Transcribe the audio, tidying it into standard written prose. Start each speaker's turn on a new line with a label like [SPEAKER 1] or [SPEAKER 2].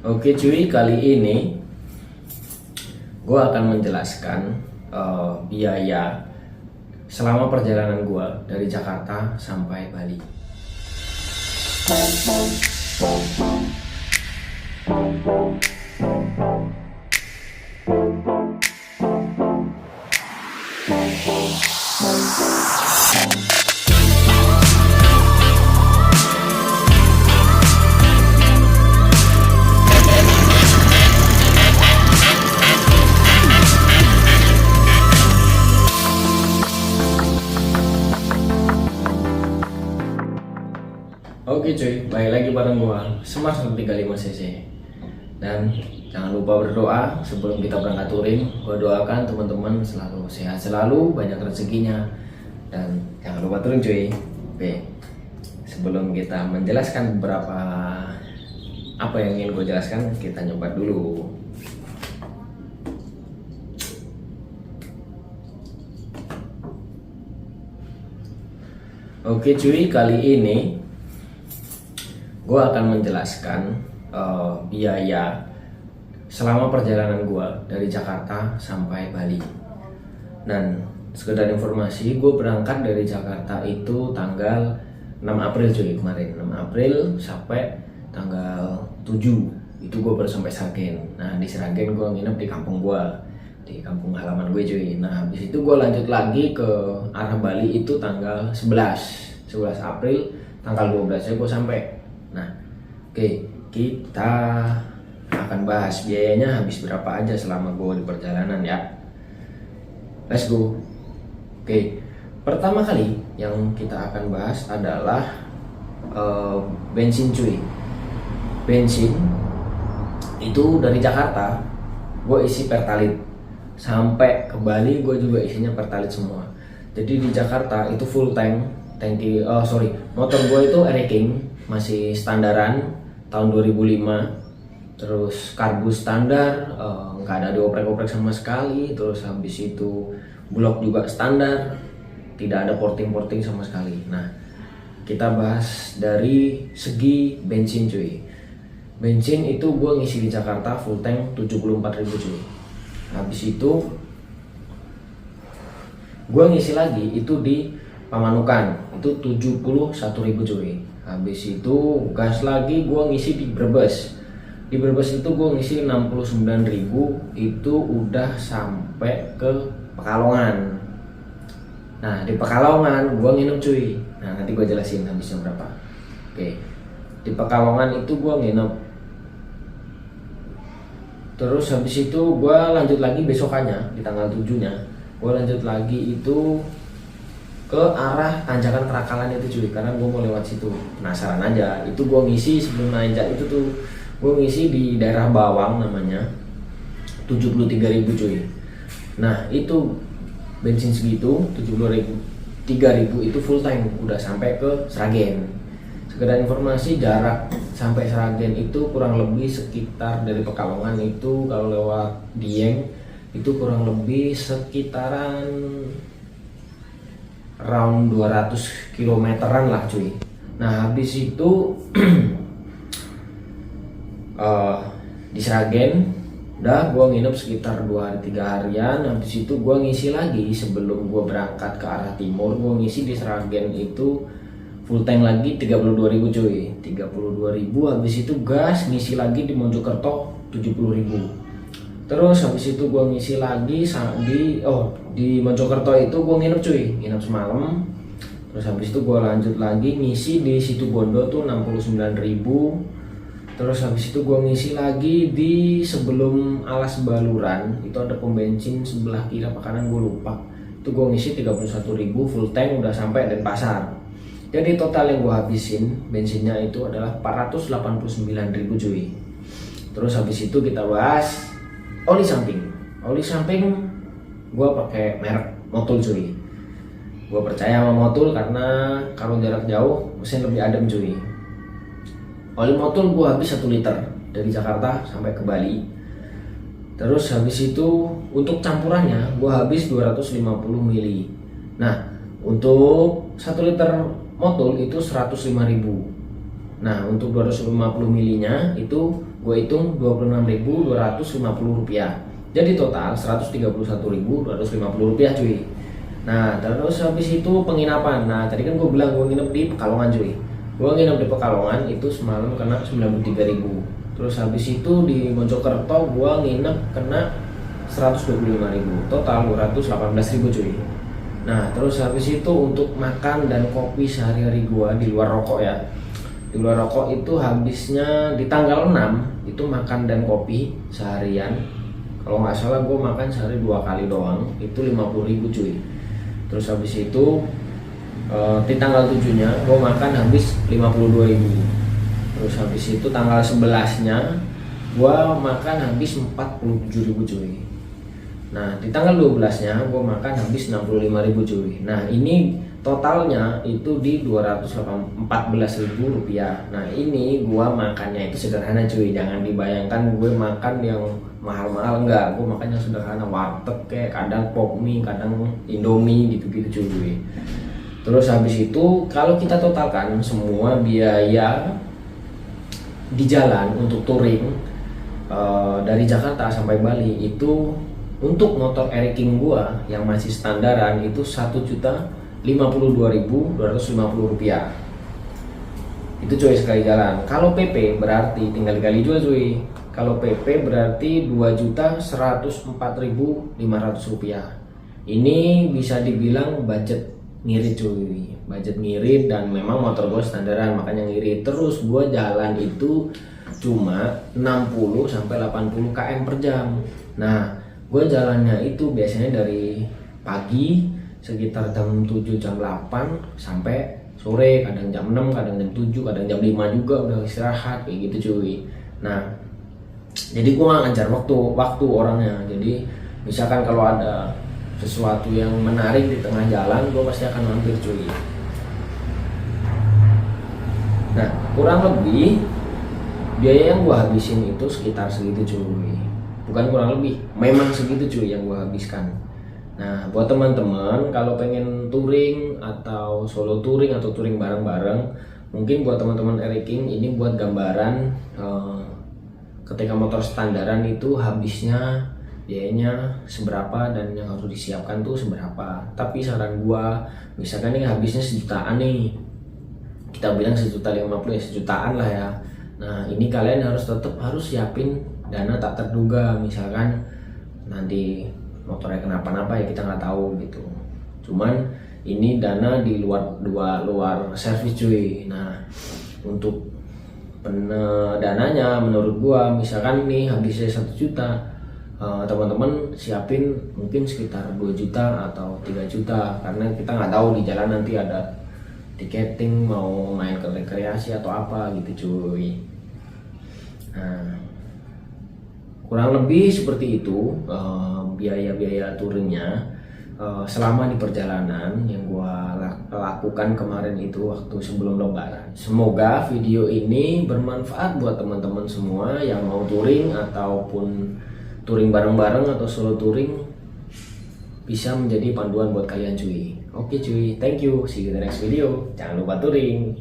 [SPEAKER 1] Oke cuy, kali ini gue akan menjelaskan biaya selama perjalanan gue dari Jakarta sampai Bali. Oke cuy, balik lagi bareng gua Smart 35cc. Dan jangan lupa berdoa sebelum kita berangkat touring. Gua doakan teman-teman selalu sehat selalu, banyak rezekinya, dan jangan lupa touring cuy. Oke, sebelum kita menjelaskan beberapa apa yang ingin gue jelaskan, kita nyoba dulu. Oke cuy, kali ini gue akan menjelaskan biaya selama perjalanan gue dari Jakarta sampai Bali. Dan sekedar informasi, gue berangkat dari Jakarta itu tanggal 6 April cuy, kemarin 6 April sampai tanggal 7 itu gue baru sampai Sragen. Nah di Sragen gue nginep di kampung gue, di kampung halaman gue cuy. Nah habis itu gue lanjut lagi ke arah Bali itu tanggal 11 April, tanggal 12 nya gue sampai. Nah, oke, kita akan bahas biayanya habis berapa aja selama gue di perjalanan ya. Let's go. Oke, pertama kali yang kita akan bahas adalah bensin cuy. Bensin itu dari Jakarta gue isi Pertalite, sampai ke Bali gue juga isinya Pertalite semua. Jadi di Jakarta itu full tank, motor gue itu Air King masih standaran tahun 2005, terus karbus standar, nggak ada dioprek-oprek sama sekali. Terus habis itu blok juga standar, tidak ada porting-porting sama sekali. Nah kita bahas dari segi bensin cuy. Bensin itu gue ngisi di Jakarta full tank 74.000 cuy. Habis itu gue ngisi lagi itu di Pamanukan itu 71.000 cuy. Habis itu gas lagi gue ngisi di Brebes. Di Brebes itu gue ngisi 69.000, itu udah sampai ke Pekalongan. Nah di Pekalongan gue nginep cuy. Nah nanti gue jelasin habisnya berapa. Oke, di Pekalongan itu gue nginep. Terus habis itu gue lanjut lagi besokannya di tanggal 7 nya gue lanjut lagi itu ke arah tanjakan Kerakalan itu cuy, karena gue mau lewat situ, penasaran aja. Itu gue ngisi sebelum nanjak itu tuh, gue ngisi di daerah Bawang namanya 73.000 cuy. Nah itu bensin segitu 73.000 itu full tank udah sampai ke Sragen. Sekedar informasi, jarak sampai Sragen itu kurang lebih sekitar dari Pekalongan itu kalau lewat Dieng itu kurang lebih sekitaran round 200 kilometeran lah cuy. Nah habis itu di Sragen udah gue nginep sekitar 2-3 harian. Habis itu gue ngisi lagi sebelum gue berangkat ke arah timur. Gue ngisi di Sragen itu full tank lagi 32.000 cuy, 32.000. Habis itu gas ngisi lagi di Mojokerto 70.000. Terus habis itu gue ngisi lagi di Mojokerto itu gue nginep cuy, nginep semalam. Terus habis itu gue lanjut lagi ngisi di Situbondo tuh 69.000. Terus habis itu gue ngisi lagi di sebelum Alas Baluran itu ada pom bensin sebelah kiri apa kanan gue lupa. Itu gue ngisi 31.000 full tank udah sampai Denpasar. Jadi total yang gue habisin bensinnya itu adalah 489.000 cuy. Terus habis itu kita bahas oli samping. Oli samping gue pakai merek Motul cuy. Gue percaya sama Motul karena kalau jarak jauh mesin lebih adem cuy. Oli Motul gue habis 1 liter dari Jakarta sampai ke Bali. Terus habis itu untuk campurannya gue habis 250 mili. Nah untuk 1 liter Motul itu 105.000. Nah untuk 250 milinya itu gue hitung Rp26.250. Jadi total Rp131.250 cuy. Nah terus habis itu penginapan. Nah tadi kan gue bilang gue nginep di Pekalongan cuy. Gue nginep di Pekalongan itu semalam kena 93.000. Terus habis itu di Mojokerto gue nginep kena 125.000. Total 218.000 cuy. Nah terus habis itu untuk makan dan kopi sehari-hari gue di luar rokok ya. Di luar rokok itu habisnya di tanggal 6 itu makan dan kopi seharian. Kalau nggak salah gue makan sehari 2 kali doang, itu 50.000 cuy. Terus habis itu di tanggal 7 nya gue makan habis 52.000. Terus habis itu tanggal 11 nya gue makan habis 47.000 cuy. Nah di tanggal 12 nya gue makan habis 65.000 cuy. Nah ini totalnya itu di Rp214.000. Nah ini gua makannya itu sederhana cuy, jangan dibayangkan gue makan yang mahal-mahal, enggak, gue makan yang sederhana, warteg kayak kadang pop mie, kadang indomie gitu-gitu cuy. Terus habis itu kalau kita totalkan semua biaya di jalan untuk touring dari Jakarta sampai Bali itu untuk motor Eric King gua yang masih standaran itu Rp1.052.250. Itu cuy sekali jalan. Kalau PP berarti tinggal dikali juga cuy. Kalau PP berarti Rp2.104.500. Ini bisa dibilang budget ngirit cuy. Budget ngirit dan memang motor gue standaran makanya ngirit. Terus gue jalan itu cuma 60-80 km per jam. Nah gue jalannya itu biasanya dari pagi sekitar jam 7 jam 8 sampai sore, kadang jam 6, kadang jam 7, kadang jam 5 juga udah istirahat kayak gitu cuy. Nah jadi gue gak ngejar waktu orangnya. Jadi misalkan kalau ada sesuatu yang menarik di tengah jalan gue pasti akan mampir cuy. Nah kurang lebih biaya yang gue habisin itu sekitar segitu cuy. Bukan kurang lebih, memang segitu cuy yang gue habiskan. Nah buat teman-teman kalau pengen touring atau solo touring atau touring bareng-bareng, mungkin buat teman-teman Eric King ini buat gambaran ketika motor standaran itu habisnya biayanya seberapa dan yang harus disiapkan tuh seberapa. Tapi saran gua misalkan nih habisnya sejutaan nih, kita bilang 1.050.000 ya, sejutaan lah ya. Nah ini kalian tetap harus siapin dana tak terduga, misalkan nanti motornya kenapa-napa ya kita nggak tahu gitu. Cuman ini dana di luar servis cuy. Nah untuk dananya menurut gua misalkan nih habisnya 1 juta, teman-teman siapin mungkin sekitar 2 juta atau 3 juta karena kita nggak tahu di jalan nanti ada tiketing mau main ke rekreasi atau apa gitu cuy. Nah kurang lebih seperti itu biaya-biaya touringnya selama di perjalanan yang gua lakukan kemarin itu waktu sebelum lebaran. Semoga video ini bermanfaat buat teman-teman semua yang mau touring ataupun touring bareng-bareng atau solo touring, bisa menjadi panduan buat kalian cuy. Oke cuy, thank you, see you in the next video. Jangan lupa touring.